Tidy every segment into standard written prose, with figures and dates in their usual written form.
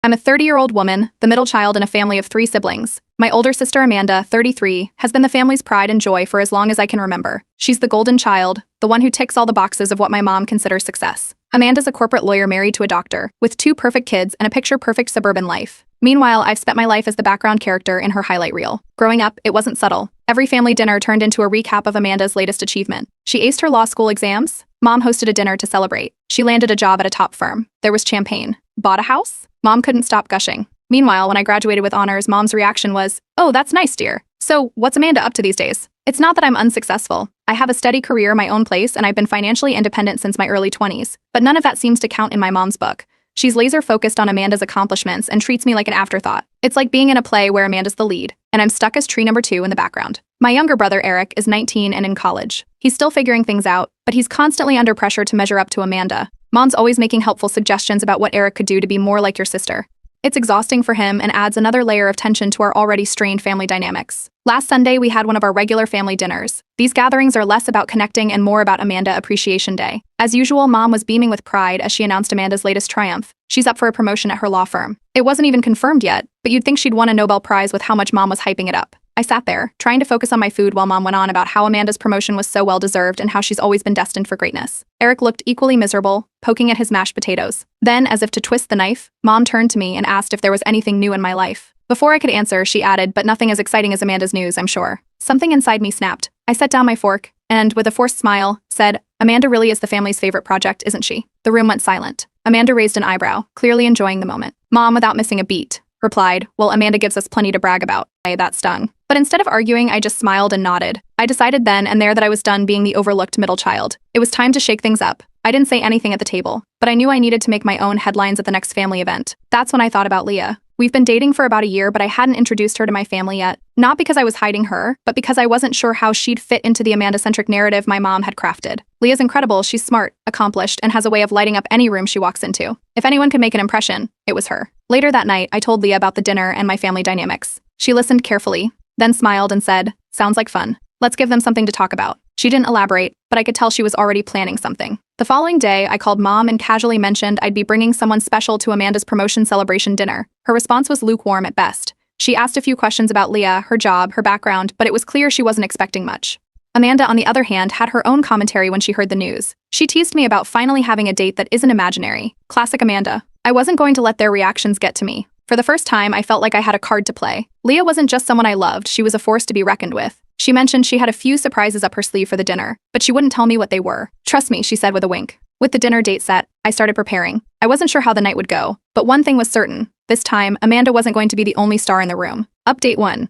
I'm a 30-year-old woman, the middle child in a family of 3 siblings. My older sister Amanda, 33, has been the family's pride and joy for as long as I can remember. She's the golden child, the one who ticks all the boxes of what my mom considers success. Amanda's a corporate lawyer married to a doctor, with 2 perfect kids and a picture-perfect suburban life. Meanwhile, I've spent my life as the background character in her highlight reel. Growing up, it wasn't subtle. Every family dinner turned into a recap of Amanda's latest achievement. She aced her law school exams. Mom hosted a dinner to celebrate. She landed a job at a top firm. There was champagne. Bought a house? Mom couldn't stop gushing. Meanwhile, when I graduated with honors, Mom's reaction was, "Oh, that's nice, dear. So, what's Amanda up to these days?" It's not that I'm unsuccessful. I have a steady career, my own place, and I've been financially independent since my early 20s. But none of that seems to count in my mom's book. She's laser-focused on Amanda's accomplishments and treats me like an afterthought. It's like being in a play where Amanda's the lead, and I'm stuck as tree number 2 in the background. My younger brother, Eric, is 19 and in college. He's still figuring things out, but he's constantly under pressure to measure up to Amanda. Mom's always making helpful suggestions about what Eric could do to be more like your sister. It's exhausting for him and adds another layer of tension to our already strained family dynamics. Last Sunday, we had one of our regular family dinners. These gatherings are less about connecting and more about Amanda Appreciation Day. As usual, Mom was beaming with pride as she announced Amanda's latest triumph. She's up for a promotion at her law firm. It wasn't even confirmed yet, but you'd think she'd won a Nobel Prize with how much Mom was hyping it up. I sat there, trying to focus on my food while Mom went on about how Amanda's promotion was so well-deserved and how she's always been destined for greatness. Eric looked equally miserable, poking at his mashed potatoes. Then, as if to twist the knife, Mom turned to me and asked if there was anything new in my life. Before I could answer, she added, "But nothing as exciting as Amanda's news, I'm sure." Something inside me snapped. I set down my fork and, with a forced smile, said, "Amanda really is the family's favorite project, isn't she?" The room went silent. Amanda raised an eyebrow, clearly enjoying the moment. Mom, without missing a beat, replied, "Well, Amanda gives us plenty to brag about." That stung. But instead of arguing, I just smiled and nodded. I decided then and there that I was done being the overlooked middle child. It was time to shake things up. I didn't say anything at the table, but I knew I needed to make my own headlines at the next family event. That's when I thought about Leah. We've been dating for about a year, but I hadn't introduced her to my family yet. Not because I was hiding her, but because I wasn't sure how she'd fit into the Amanda-centric narrative my mom had crafted. Leah's incredible, she's smart, accomplished, and has a way of lighting up any room she walks into. If anyone could make an impression, it was her. Later that night, I told Leah about the dinner and my family dynamics. She listened carefully, then smiled and said, "Sounds like fun. Let's give them something to talk about." She didn't elaborate, but I could tell she was already planning something. The following day, I called Mom and casually mentioned I'd be bringing someone special to Amanda's promotion celebration dinner. Her response was lukewarm at best. She asked a few questions about Leah, her job, her background, but it was clear she wasn't expecting much. Amanda, on the other hand, had her own commentary when she heard the news. She teased me about finally having a date that isn't imaginary. Classic Amanda. I wasn't going to let their reactions get to me. For the first time, I felt like I had a card to play. Leah wasn't just someone I loved, she was a force to be reckoned with. She mentioned she had a few surprises up her sleeve for the dinner, but she wouldn't tell me what they were. "Trust me," she said with a wink. With the dinner date set, I started preparing. I wasn't sure how the night would go, but one thing was certain. This time, Amanda wasn't going to be the only star in the room. Update 1.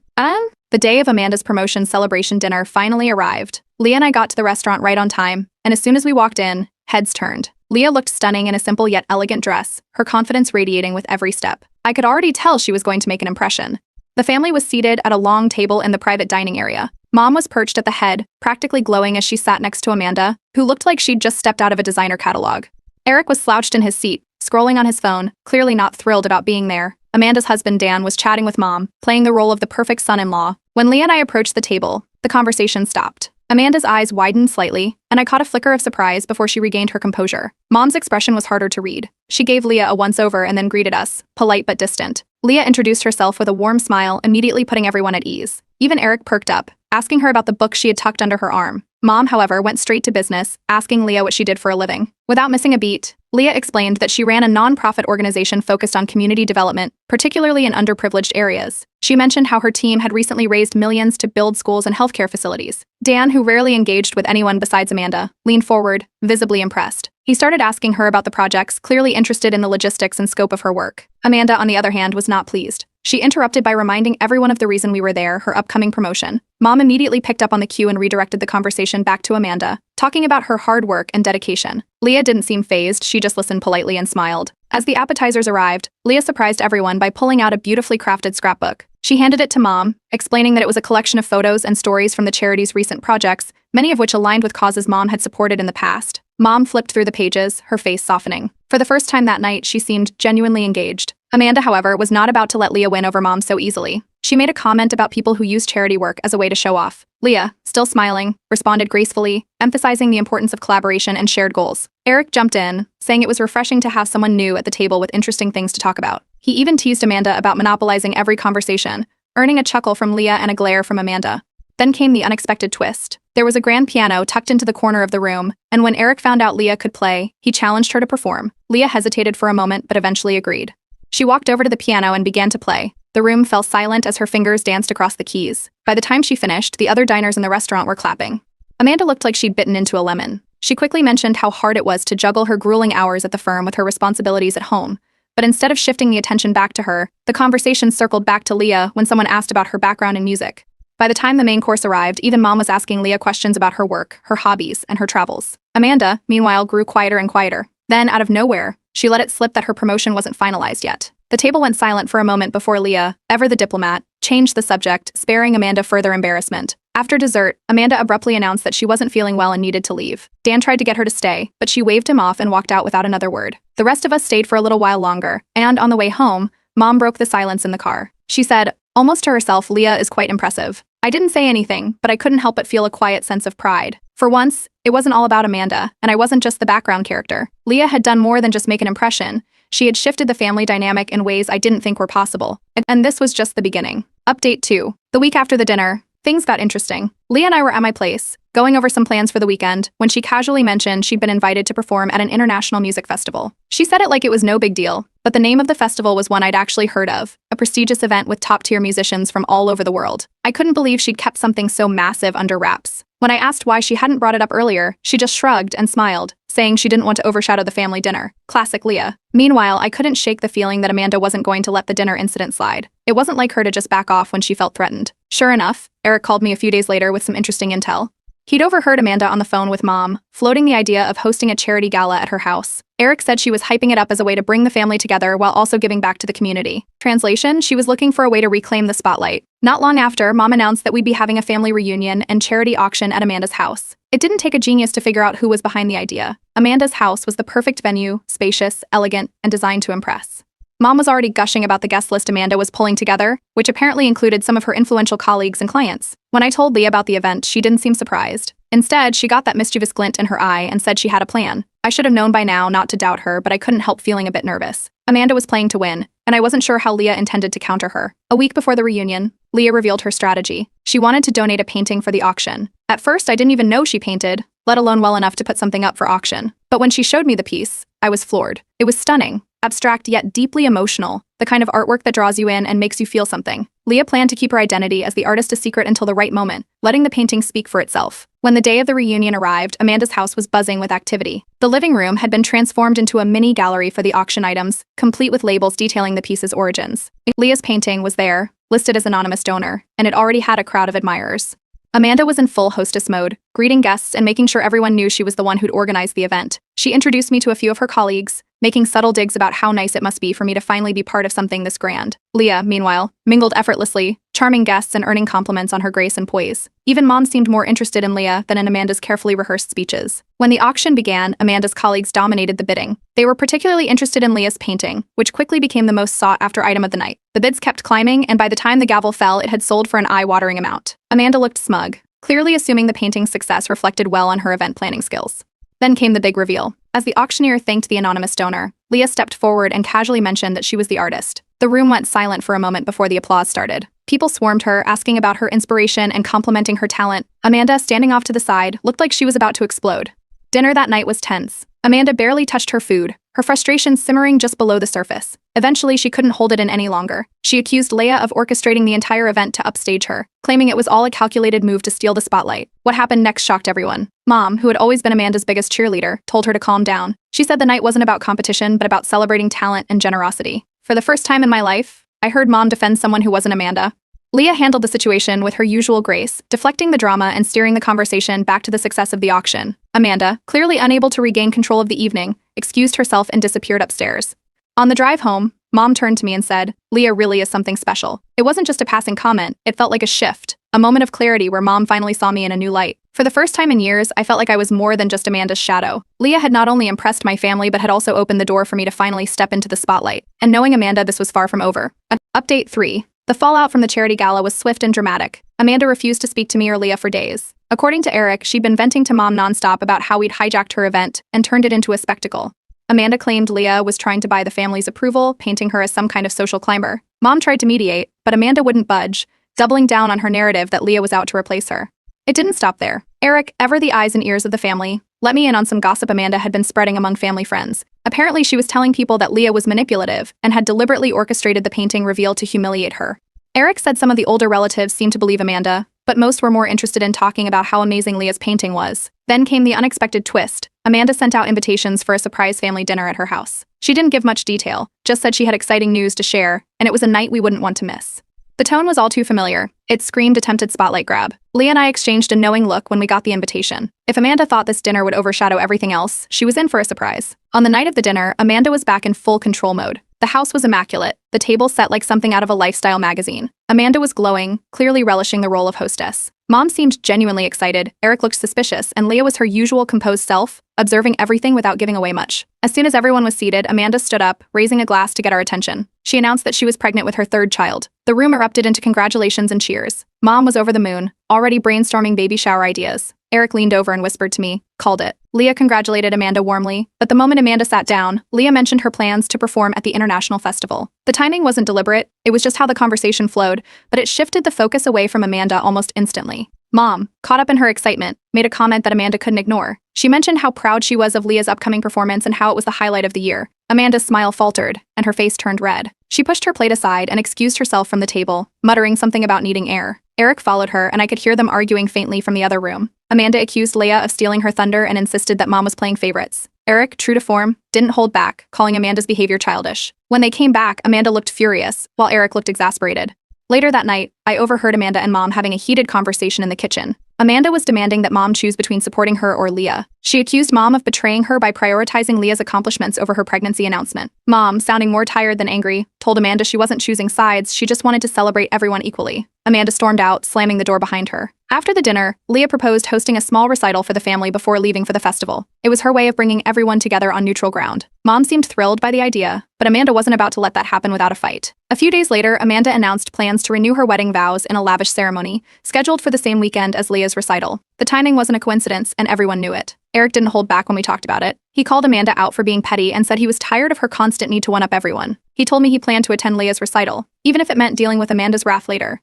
The day of Amanda's promotion celebration dinner finally arrived. Leah and I got to the restaurant right on time, and as soon as we walked in, heads turned. Leah looked stunning in a simple yet elegant dress, her confidence radiating with every step. I could already tell she was going to make an impression. The family was seated at a long table in the private dining area. Mom was perched at the head, practically glowing as she sat next to Amanda, who looked like she'd just stepped out of a designer catalog. Eric was slouched in his seat, scrolling on his phone, clearly not thrilled about being there. Amanda's husband, Dan, was chatting with Mom, playing the role of the perfect son-in-law. When Leah and I approached the table, the conversation stopped. Amanda's eyes widened slightly, and I caught a flicker of surprise before she regained her composure. Mom's expression was harder to read. She gave Leah a once-over and then greeted us, polite but distant. Leah introduced herself with a warm smile, immediately putting everyone at ease. Even Eric perked up, asking her about the book she had tucked under her arm. Mom, however, went straight to business, asking Leah what she did for a living. Without missing a beat, Leah explained that she ran a non-profit organization focused on community development, particularly in underprivileged areas. She mentioned how her team had recently raised millions to build schools and healthcare facilities. Dan, who rarely engaged with anyone besides Amanda, leaned forward, visibly impressed. He started asking her about the projects, clearly interested in the logistics and scope of her work. Amanda, on the other hand, was not pleased. She interrupted by reminding everyone of the reason we were there, her upcoming promotion. Mom immediately picked up on the cue and redirected the conversation back to Amanda, talking about her hard work and dedication. Leah didn't seem fazed, she just listened politely and smiled. As the appetizers arrived, Leah surprised everyone by pulling out a beautifully crafted scrapbook. She handed it to Mom, explaining that it was a collection of photos and stories from the charity's recent projects, many of which aligned with causes Mom had supported in the past. Mom flipped through the pages, her face softening. For the first time that night, she seemed genuinely engaged. Amanda, however, was not about to let Leah win over Mom so easily. She made a comment about people who use charity work as a way to show off. Leah, still smiling, responded gracefully, emphasizing the importance of collaboration and shared goals. Eric jumped in, saying it was refreshing to have someone new at the table with interesting things to talk about. He even teased Amanda about monopolizing every conversation, earning a chuckle from Leah and a glare from Amanda. Then came the unexpected twist. There was a grand piano tucked into the corner of the room, and when Eric found out Leah could play, he challenged her to perform. Leah hesitated for a moment but eventually agreed. She walked over to the piano and began to play. The room fell silent as her fingers danced across the keys. By the time she finished, the other diners in the restaurant were clapping. Amanda looked like she'd bitten into a lemon. She quickly mentioned how hard it was to juggle her grueling hours at the firm with her responsibilities at home. But instead of shifting the attention back to her, the conversation circled back to Leah when someone asked about her background in music. By the time the main course arrived, even Mom was asking Leah questions about her work, her hobbies, and her travels. Amanda, meanwhile, grew quieter and quieter. Then, out of nowhere, she let it slip that her promotion wasn't finalized yet. The table went silent for a moment before Leah, ever the diplomat, changed the subject, sparing Amanda further embarrassment. After dessert, Amanda abruptly announced that she wasn't feeling well and needed to leave. Dan tried to get her to stay, but she waved him off and walked out without another word. The rest of us stayed for a little while longer, and on the way home, Mom broke the silence in the car. She said, almost to herself, Leah is quite impressive. I didn't say anything, but I couldn't help but feel a quiet sense of pride. For once, it wasn't all about Amanda, and I wasn't just the background character. Leah had done more than just make an impression. She had shifted the family dynamic in ways I didn't think were possible. And this was just the beginning. Update 2. The week after the dinner, things got interesting. Leah and I were at my place, going over some plans for the weekend, when she casually mentioned she'd been invited to perform at an international music festival. She said it like it was no big deal, but the name of the festival was one I'd actually heard of, a prestigious event with top-tier musicians from all over the world. I couldn't believe she'd kept something so massive under wraps. When I asked why she hadn't brought it up earlier, she just shrugged and smiled, saying she didn't want to overshadow the family dinner. Classic Leah. Meanwhile, I couldn't shake the feeling that Amanda wasn't going to let the dinner incident slide. It wasn't like her to just back off when she felt threatened. Sure enough, Eric called me a few days later with some interesting intel. He'd overheard Amanda on the phone with Mom, floating the idea of hosting a charity gala at her house. Eric said she was hyping it up as a way to bring the family together while also giving back to the community. Translation, she was looking for a way to reclaim the spotlight. Not long after, Mom announced that we'd be having a family reunion and charity auction at Amanda's house. It didn't take a genius to figure out who was behind the idea. Amanda's house was the perfect venue, spacious, elegant, and designed to impress. Mom was already gushing about the guest list Amanda was pulling together, which apparently included some of her influential colleagues and clients. When I told Leah about the event, she didn't seem surprised. Instead, she got that mischievous glint in her eye and said she had a plan. I should have known by now not to doubt her, but I couldn't help feeling a bit nervous. Amanda was playing to win, and I wasn't sure how Leah intended to counter her. A week before the reunion, Leah revealed her strategy. She wanted to donate a painting for the auction. At first, I didn't even know she painted, let alone well enough to put something up for auction. But when she showed me the piece, I was floored. It was stunning, abstract yet deeply emotional, the kind of artwork that draws you in and makes you feel something. Leah planned to keep her identity as the artist a secret until the right moment, letting the painting speak for itself. When the day of the reunion arrived, Amanda's house was buzzing with activity. The living room had been transformed into a mini gallery for the auction items, complete with labels detailing the piece's origins. Leah's painting was there, listed as anonymous donor, and it already had a crowd of admirers. Amanda was in full hostess mode, greeting guests and making sure everyone knew she was the one who'd organized the event. She introduced me to a few of her colleagues, making subtle digs about how nice it must be for me to finally be part of something this grand. Leah, meanwhile, mingled effortlessly, charming guests and earning compliments on her grace and poise. Even Mom seemed more interested in Leah than in Amanda's carefully rehearsed speeches. When the auction began, Amanda's colleagues dominated the bidding. They were particularly interested in Leah's painting, which quickly became the most sought-after item of the night. The bids kept climbing, and by the time the gavel fell, it had sold for an eye-watering amount. Amanda looked smug, clearly assuming the painting's success reflected well on her event planning skills. Then came the big reveal. As the auctioneer thanked the anonymous donor, Leah stepped forward and casually mentioned that she was the artist. The room went silent for a moment before the applause started. People swarmed her, asking about her inspiration and complimenting her talent. Amanda, standing off to the side, looked like she was about to explode. Dinner that night was tense. Amanda barely touched her food, her frustration simmering just below the surface. Eventually, she couldn't hold it in any longer. She accused Leah of orchestrating the entire event to upstage her, claiming it was all a calculated move to steal the spotlight. What happened next shocked everyone. Mom, who had always been Amanda's biggest cheerleader, told her to calm down. She said the night wasn't about competition, but about celebrating talent and generosity. For the first time in my life, I heard Mom defend someone who wasn't Amanda. Leah handled the situation with her usual grace, deflecting the drama and steering the conversation back to the success of the auction. Amanda, clearly unable to regain control of the evening, excused herself and disappeared upstairs. On the drive home, Mom turned to me and said, "Leah really is something special." It wasn't just a passing comment, it felt like a shift, a moment of clarity where Mom finally saw me in a new light. For the first time in years, I felt like I was more than just Amanda's shadow. Leah had not only impressed my family but had also opened the door for me to finally step into the spotlight. And knowing Amanda, this was far from over. Update 3. The fallout from the charity gala was swift and dramatic. Amanda refused to speak to me or Leah for days. According to Eric, she'd been venting to Mom nonstop about how we'd hijacked her event and turned it into a spectacle. Amanda claimed Leah was trying to buy the family's approval, painting her as some kind of social climber. Mom tried to mediate, but Amanda wouldn't budge, doubling down on her narrative that Leah was out to replace her. It didn't stop there. Eric, ever the eyes and ears of the family, let me in on some gossip Amanda had been spreading among family friends. Apparently, she was telling people that Leah was manipulative and had deliberately orchestrated the painting reveal to humiliate her. Eric said some of the older relatives seemed to believe Amanda, but most were more interested in talking about how amazing Leah's painting was. Then came the unexpected twist. Amanda sent out invitations for a surprise family dinner at her house. She didn't give much detail, just said she had exciting news to share, and it was a night we wouldn't want to miss. The tone was all too familiar. It screamed attempted spotlight grab. Leah and I exchanged a knowing look when we got the invitation. If Amanda thought this dinner would overshadow everything else, she was in for a surprise. On the night of the dinner, Amanda was back in full control mode. The house was immaculate, the table set like something out of a lifestyle magazine. Amanda was glowing, clearly relishing the role of hostess. Mom seemed genuinely excited, Eric looked suspicious, and Leah was her usual composed self, observing everything without giving away much. As soon as everyone was seated, Amanda stood up, raising a glass to get our attention. She announced that she was pregnant with her third child. The room erupted into congratulations and cheers. Mom was over the moon, already brainstorming baby shower ideas. Eric leaned over and whispered to me, "Called it." Leah congratulated Amanda warmly, but the moment Amanda sat down, Leah mentioned her plans to perform at the International Festival. The timing wasn't deliberate, it was just how the conversation flowed, but it shifted the focus away from Amanda almost instantly. Mom, caught up in her excitement, made a comment that Amanda couldn't ignore. She mentioned how proud she was of Leah's upcoming performance and how it was the highlight of the year. Amanda's smile faltered, and her face turned red. She pushed her plate aside and excused herself from the table, muttering something about needing air. Eric followed her, and I could hear them arguing faintly from the other room. Amanda accused Leah of stealing her thunder and insisted that Mom was playing favorites. Eric, true to form, didn't hold back, calling Amanda's behavior childish. When they came back, Amanda looked furious, while Eric looked exasperated. Later that night, I overheard Amanda and Mom having a heated conversation in the kitchen. Amanda was demanding that Mom choose between supporting her or Leah. She accused Mom of betraying her by prioritizing Leah's accomplishments over her pregnancy announcement. Mom, sounding more tired than angry, told Amanda she wasn't choosing sides, she just wanted to celebrate everyone equally. Amanda stormed out, slamming the door behind her. After the dinner, Leah proposed hosting a small recital for the family before leaving for the festival. It was her way of bringing everyone together on neutral ground. Mom seemed thrilled by the idea, but Amanda wasn't about to let that happen without a fight. A few days later, Amanda announced plans to renew her wedding vows in a lavish ceremony, scheduled for the same weekend as Leah's recital. The timing wasn't a coincidence, and everyone knew it. Eric didn't hold back when we talked about it. He called Amanda out for being petty and said he was tired of her constant need to one-up everyone. He told me he planned to attend Leah's recital, even if it meant dealing with Amanda's wrath later.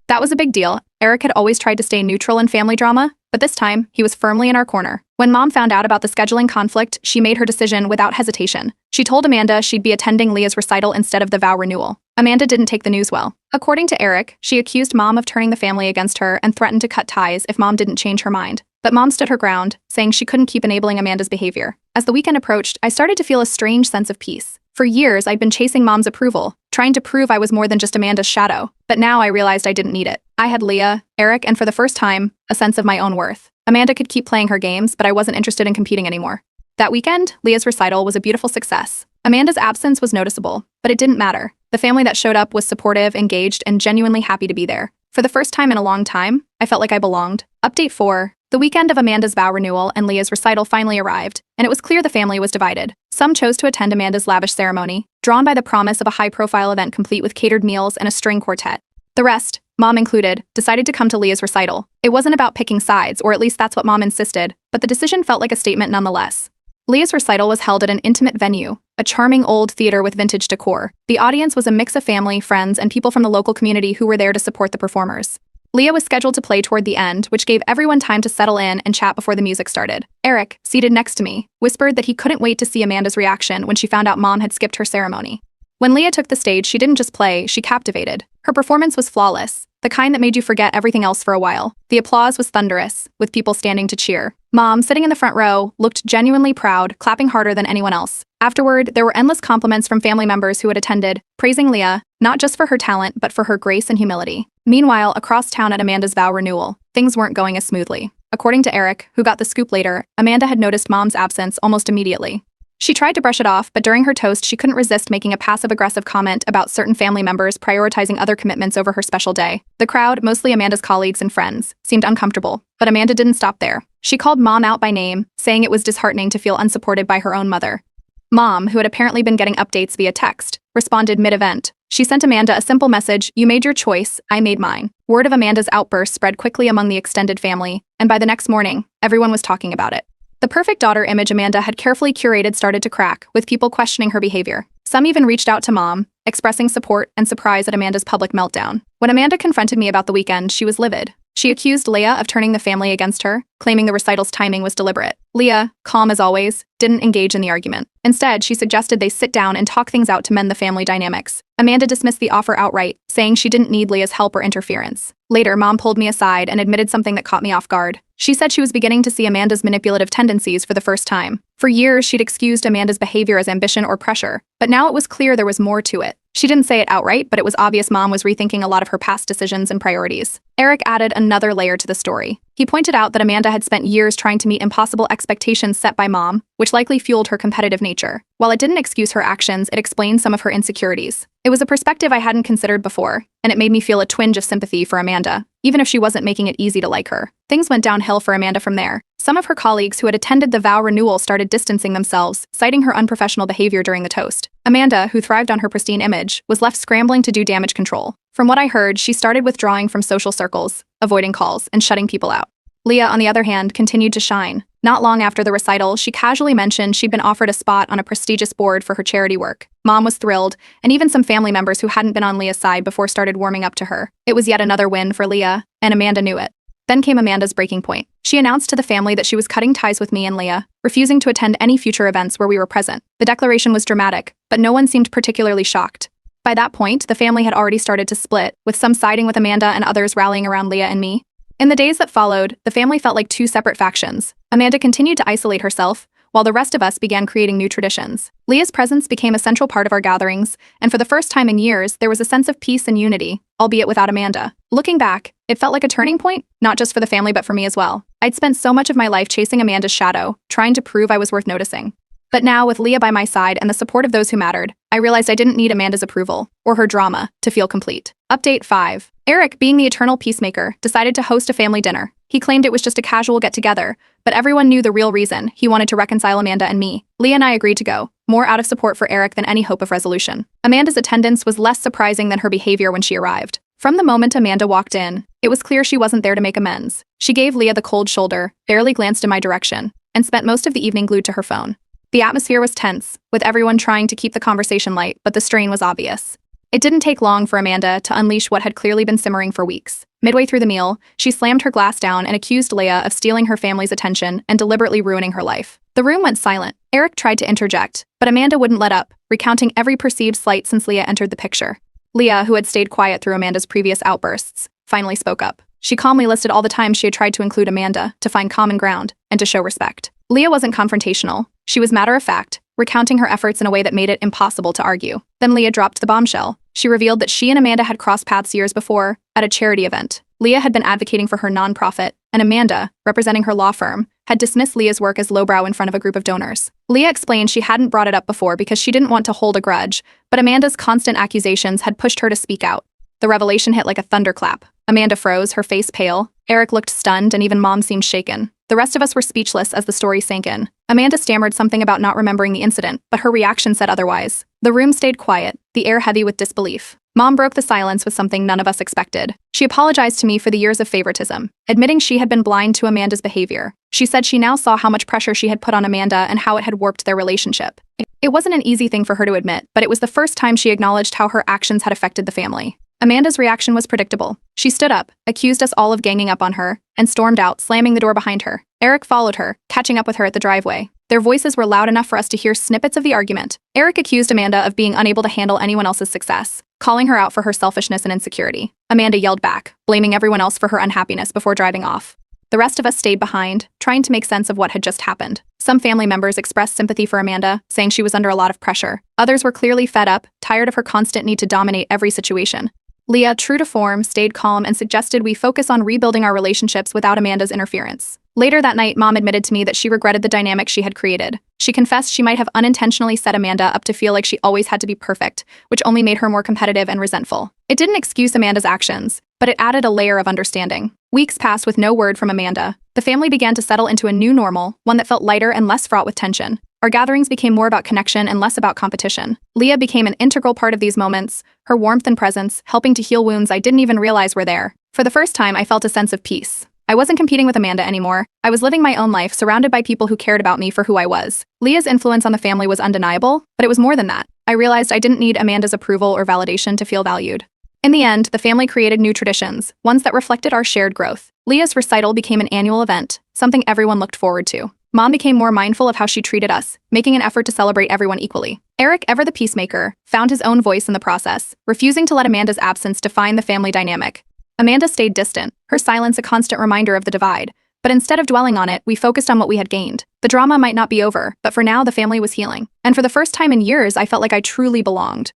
That was a big deal. Eric had always tried to stay neutral in family drama, but this time, he was firmly in our corner. When Mom found out about the scheduling conflict, she made her decision without hesitation. She told Amanda she'd be attending Leah's recital instead of the vow renewal. Amanda didn't take the news well. According to Eric, she accused Mom of turning the family against her and threatened to cut ties if Mom didn't change her mind. But Mom stood her ground, saying she couldn't keep enabling Amanda's behavior. As the weekend approached, I started to feel a strange sense of peace. For years, I'd been chasing Mom's approval, trying to prove I was more than just Amanda's shadow. But now I realized I didn't need it. I had Leah, Eric, and for the first time, a sense of my own worth. Amanda could keep playing her games, but I wasn't interested in competing anymore. That weekend, Leah's recital was a beautiful success. Amanda's absence was noticeable, but it didn't matter. The family that showed up was supportive, engaged, and genuinely happy to be there. For the first time in a long time, I felt like I belonged. Update 4. The weekend of Amanda's vow renewal and Leah's recital finally arrived, and it was clear the family was divided. Some chose to attend Amanda's lavish ceremony, drawn by the promise of a high-profile event complete with catered meals and a string quartet. The rest, Mom included, decided to come to Leah's recital. It wasn't about picking sides, or at least that's what Mom insisted, but the decision felt like a statement nonetheless. Leah's recital was held at an intimate venue, a charming old theater with vintage decor. The audience was a mix of family, friends, and people from the local community who were there to support the performers. Leah was scheduled to play toward the end, which gave everyone time to settle in and chat before the music started. Eric, seated next to me, whispered that he couldn't wait to see Amanda's reaction when she found out Mom had skipped her ceremony. When Leah took the stage, she didn't just play, she captivated. Her performance was flawless, the kind that made you forget everything else for a while. The applause was thunderous, with people standing to cheer. Mom, sitting in the front row, looked genuinely proud, clapping harder than anyone else. Afterward, there were endless compliments from family members who had attended, praising Leah, not just for her talent, but for her grace and humility. Meanwhile, across town at Amanda's vow renewal, things weren't going as smoothly. According to Eric, who got the scoop later, Amanda had noticed Mom's absence almost immediately. She tried to brush it off, but during her toast, she couldn't resist making a passive-aggressive comment about certain family members prioritizing other commitments over her special day. The crowd, mostly Amanda's colleagues and friends, seemed uncomfortable, but Amanda didn't stop there. She called Mom out by name, saying it was disheartening to feel unsupported by her own mother. Mom, who had apparently been getting updates via text, responded mid-event. She sent Amanda a simple message, "You made your choice, I made mine." Word of Amanda's outburst spread quickly among the extended family, and by the next morning, everyone was talking about it. The The perfect daughter image Amanda had carefully curated started to crack, with people questioning her behavior. Some even reached out to Mom, expressing support and surprise at Amanda's public meltdown. When Amanda confronted me about the weekend, she was livid. She accused Leah of turning the family against her, claiming the recital's timing was deliberate. Leah, calm as always, didn't engage in the argument. Instead, she suggested they sit down and talk things out to mend the family dynamics. Amanda dismissed the offer outright, saying she didn't need Leah's help or interference. Later, Mom pulled me aside and admitted something that caught me off guard. She said she was beginning to see Amanda's manipulative tendencies for the first time. For years, she'd excused Amanda's behavior as ambition or pressure, but now it was clear there was more to it. She didn't say it outright, but it was obvious Mom was rethinking a lot of her past decisions and priorities. Eric added another layer to the story. He pointed out that Amanda had spent years trying to meet impossible expectations set by Mom, which likely fueled her competitive nature. While it didn't excuse her actions, it explained some of her insecurities. It was a perspective I hadn't considered before, and it made me feel a twinge of sympathy for Amanda, even if she wasn't making it easy to like her. Things went downhill for Amanda from there. Some of her colleagues who had attended the vow renewal started distancing themselves, citing her unprofessional behavior during the toast. Amanda, who thrived on her pristine image, was left scrambling to do damage control. From what I heard, she started withdrawing from social circles, avoiding calls, and shutting people out. Leah, on the other hand, continued to shine. Not long after the recital, she casually mentioned she'd been offered a spot on a prestigious board for her charity work. Mom was thrilled, and even some family members who hadn't been on Leah's side before started warming up to her. It was yet another win for Leah, and Amanda knew it. Then came Amanda's breaking point. She announced to the family that she was cutting ties with me and Leah, refusing to attend any future events where we were present. The declaration was dramatic, but no one seemed particularly shocked. By that point, the family had already started to split, with some siding with Amanda and others rallying around Leah and me. In the days that followed, the family felt like two separate factions. Amanda continued to isolate herself, while the rest of us began creating new traditions. Leah's presence became a central part of our gatherings, and for the first time in years, there was a sense of peace and unity, albeit without Amanda. Looking back, it felt like a turning point, not just for the family but for me as well. I'd spent so much of my life chasing Amanda's shadow, trying to prove I was worth noticing. But now, with Leah by my side and the support of those who mattered, I realized I didn't need Amanda's approval, or her drama, to feel complete. Update 5. Eric, being the eternal peacemaker, decided to host a family dinner. He claimed it was just a casual get-together, but everyone knew the real reason. He wanted to reconcile Amanda and me. Leah and I agreed to go, more out of support for Eric than any hope of resolution. Amanda's attendance was less surprising than her behavior when she arrived. From the moment Amanda walked in, it was clear she wasn't there to make amends. She gave Leah the cold shoulder, barely glanced in my direction, and spent most of the evening glued to her phone. The atmosphere was tense, with everyone trying to keep the conversation light, but the strain was obvious. It didn't take long for Amanda to unleash what had clearly been simmering for weeks. Midway through the meal, she slammed her glass down and accused Leah of stealing her family's attention and deliberately ruining her life. The room went silent. Eric tried to interject, but Amanda wouldn't let up, recounting every perceived slight since Leah entered the picture. Leah, who had stayed quiet through Amanda's previous outbursts, finally spoke up. She calmly listed all the times she had tried to include Amanda, to find common ground, and to show respect. Leah wasn't confrontational. She was matter-of-fact, recounting her efforts in a way that made it impossible to argue. Then Leah dropped the bombshell. She revealed that she and Amanda had crossed paths years before, at a charity event. Leah had been advocating for her nonprofit, and Amanda, representing her law firm, had dismissed Leah's work as lowbrow in front of a group of donors. Leah explained she hadn't brought it up before because she didn't want to hold a grudge, but Amanda's constant accusations had pushed her to speak out. The revelation hit like a thunderclap. Amanda froze, her face pale. Eric looked stunned, and even Mom seemed shaken. The rest of us were speechless as the story sank in. Amanda stammered something about not remembering the incident, but her reaction said otherwise. The room stayed quiet, the air heavy with disbelief. Mom broke the silence with something none of us expected. She apologized to me for the years of favoritism, admitting she had been blind to Amanda's behavior. She said she now saw how much pressure she had put on Amanda and how it had warped their relationship. It wasn't an easy thing for her to admit, but it was the first time she acknowledged how her actions had affected the family. Amanda's reaction was predictable. She stood up, accused us all of ganging up on her, and stormed out, slamming the door behind her. Eric followed her, catching up with her at the driveway. Their voices were loud enough for us to hear snippets of the argument. Eric accused Amanda of being unable to handle anyone else's success, calling her out for her selfishness and insecurity. Amanda yelled back, blaming everyone else for her unhappiness before driving off. The rest of us stayed behind, trying to make sense of what had just happened. Some family members expressed sympathy for Amanda, saying she was under a lot of pressure. Others were clearly fed up, tired of her constant need to dominate every situation. Leah, true to form, stayed calm and suggested we focus on rebuilding our relationships without Amanda's interference. Later that night, Mom admitted to me that she regretted the dynamic she had created. She confessed she might have unintentionally set Amanda up to feel like she always had to be perfect, which only made her more competitive and resentful. It didn't excuse Amanda's actions, but it added a layer of understanding. Weeks passed with no word from Amanda. The family began to settle into a new normal, one that felt lighter and less fraught with tension. Our gatherings became more about connection and less about competition. Leah became an integral part of these moments, her warmth and presence helping to heal wounds I didn't even realize were there. For the first time, I felt a sense of peace. I wasn't competing with Amanda anymore. I was living my own life, surrounded by people who cared about me for who I was. Leah's influence on the family was undeniable, but it was more than that. I realized I didn't need Amanda's approval or validation to feel valued. In the end, the family created new traditions, ones that reflected our shared growth. Leah's recital became an annual event, something everyone looked forward to. Mom became more mindful of how she treated us, making an effort to celebrate everyone equally. Eric, ever the peacemaker, found his own voice in the process, refusing to let Amanda's absence define the family dynamic. Amanda stayed distant, her silence a constant reminder of the divide. But instead of dwelling on it, we focused on what we had gained. The drama might not be over, but for now the family was healing. And for the first time in years, I felt like I truly belonged.